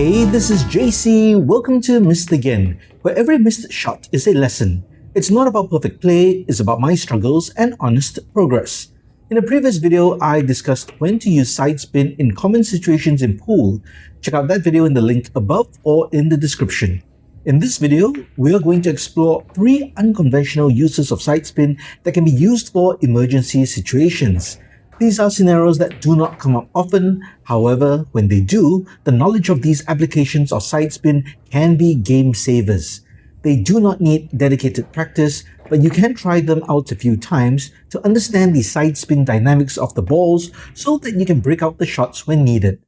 Hey, this is JC. Welcome to Missed Again, where every missed shot is a lesson. It's not about perfect play, it's about my struggles and honest progress. In a previous video, I discussed when to use side spin in common situations in pool. Check out that video in the link above or in the description. In this video, we are going to explore 3 unconventional uses of side spin that can be used for emergency situations. These are scenarios that do not come up often. However, when they do, the knowledge of these applications of side spin can be game savers. They do not need dedicated practice, but you can try them out a few times to understand the side spin dynamics of the balls so that you can break out the shots when needed.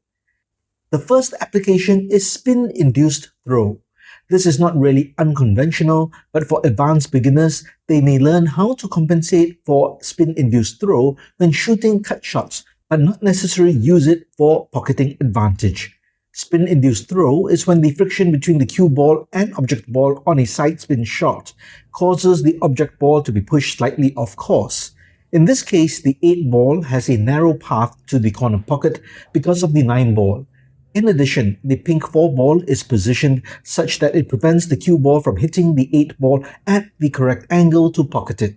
The first application is spin-induced throw. This is not really unconventional, but for advanced beginners, they may learn how to compensate for spin-induced throw when shooting cut shots, but not necessarily use it for pocketing advantage. Spin-induced throw is when the friction between the cue ball and object ball on a side spin shot causes the object ball to be pushed slightly off course. In this case, the 8 ball has a narrow path to the corner pocket because of the 9 ball. In addition, the pink 4 ball is positioned such that it prevents the cue ball from hitting the 8 ball at the correct angle to pocket it.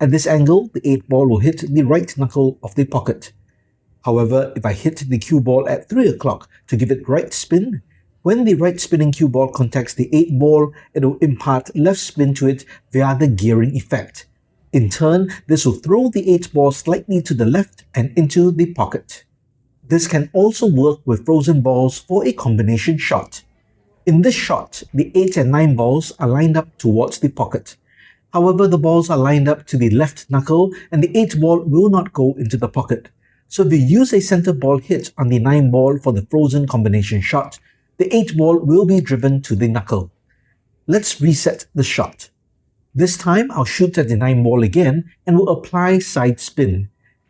At this angle, the 8 ball will hit the right knuckle of the pocket. However, if I hit the cue ball at 3 o'clock to give it right spin, when the right spinning cue ball contacts the 8 ball, it will impart left spin to it via the gearing effect. In turn, this will throw the 8 ball slightly to the left and into the pocket. This can also work with frozen balls for a combination shot. In this shot, the 8 and 9 balls are lined up towards the pocket. However, the balls are lined up to the left knuckle and the 8 ball will not go into the pocket. So if you use a center ball hit on the 9 ball for the frozen combination shot, the 8 ball will be driven to the knuckle. Let's reset the shot. This time, I'll shoot at the 9 ball again and will apply side spin.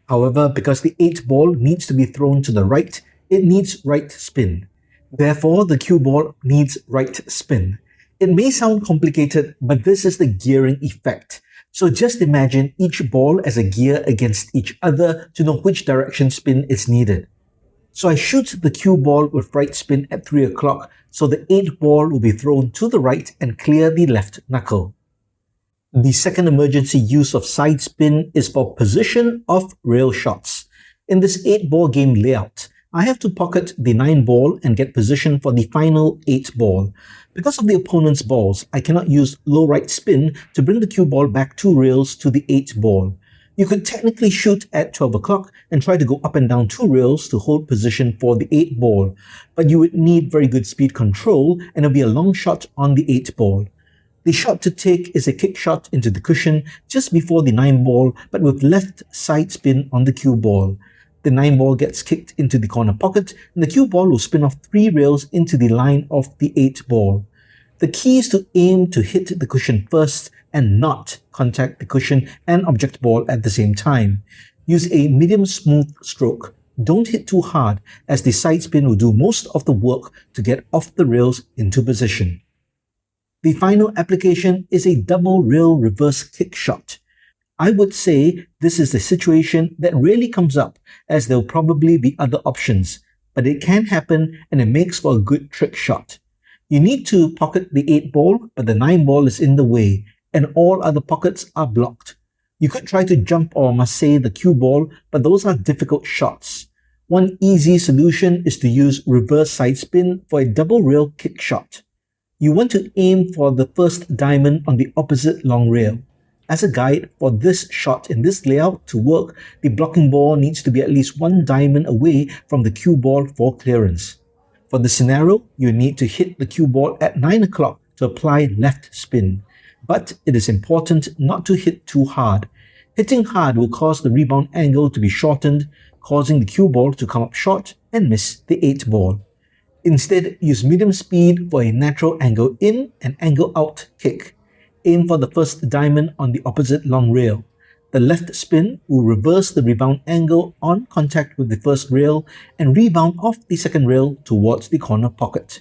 However, because the 8 ball needs to be thrown to the right, it needs right spin. Therefore, the cue ball needs right spin. It may sound complicated, but this is the gearing effect. So just imagine each ball as a gear against each other to know which direction spin is needed. So I shoot the cue ball with right spin at 3 o'clock, so the 8 ball will be thrown to the right and clear the left knuckle. The second emergency use of side spin is for position of rail shots. In this 8 ball game layout, I have to pocket the 9 ball and get position for the final 8 ball. Because of the opponent's balls, I cannot use low right spin to bring the cue ball back 2 rails to the 8 ball. You could technically shoot at 12 o'clock and try to go up and down 2 rails to hold position for the 8 ball, but you would need very good speed control and it'll be a long shot on the 8 ball. The shot to take is a kick shot into the cushion just before the 9 ball, but with left side spin on the cue ball. The 9 ball gets kicked into the corner pocket, and the cue ball will spin off 3 rails into the line of the 8 ball. The key is to aim to hit the cushion first and not contact the cushion and object ball at the same time. Use a medium smooth stroke. Don't hit too hard, as the side spin will do most of the work to get off the rails into position. The final application is a double rail reverse kick shot. I would say this is a situation that rarely comes up, as there will probably be other options, but it can happen and it makes for a good trick shot. You need to pocket the 8 ball, but the 9 ball is in the way, and all other pockets are blocked. You could try to jump or massage the cue ball, but those are difficult shots. One easy solution is to use reverse side spin for a double rail kick shot. You want to aim for the first diamond on the opposite long rail. As a guide, for this shot in this layout to work, the blocking ball needs to be at least 1 diamond away from the cue ball for clearance. For the scenario, you need to hit the cue ball at 9 o'clock to apply left spin. But it is important not to hit too hard. Hitting hard will cause the rebound angle to be shortened, causing the cue ball to come up short and miss the 8 ball. Instead, use medium speed for a natural angle in and angle out kick. Aim for the first diamond on the opposite long rail. The left spin will reverse the rebound angle on contact with the first rail and rebound off the second rail towards the corner pocket.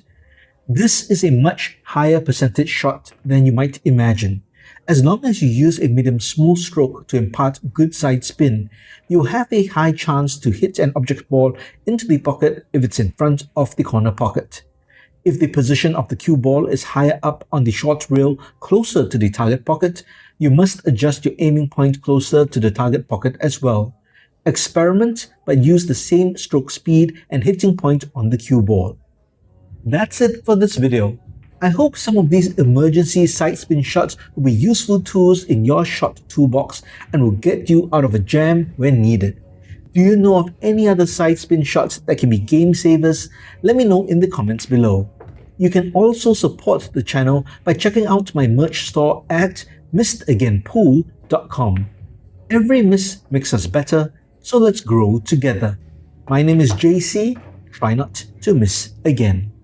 This is a much higher percentage shot than you might imagine. As long as you use a medium smooth stroke to impart good side spin, you'll have a high chance to hit an object ball into the pocket if it's in front of the corner pocket. If the position of the cue ball is higher up on the short rail closer to the target pocket, you must adjust your aiming point closer to the target pocket as well. Experiment, but use the same stroke speed and hitting point on the cue ball. That's it for this video. I hope some of these emergency side spin shots will be useful tools in your shot toolbox and will get you out of a jam when needed. Do you know of any other side spin shots that can be game savers? Let me know in the comments below. You can also support the channel by checking out my merch store at missedagainpool.com. Every miss makes us better, so let's grow together. My name is JC. Try not to miss again.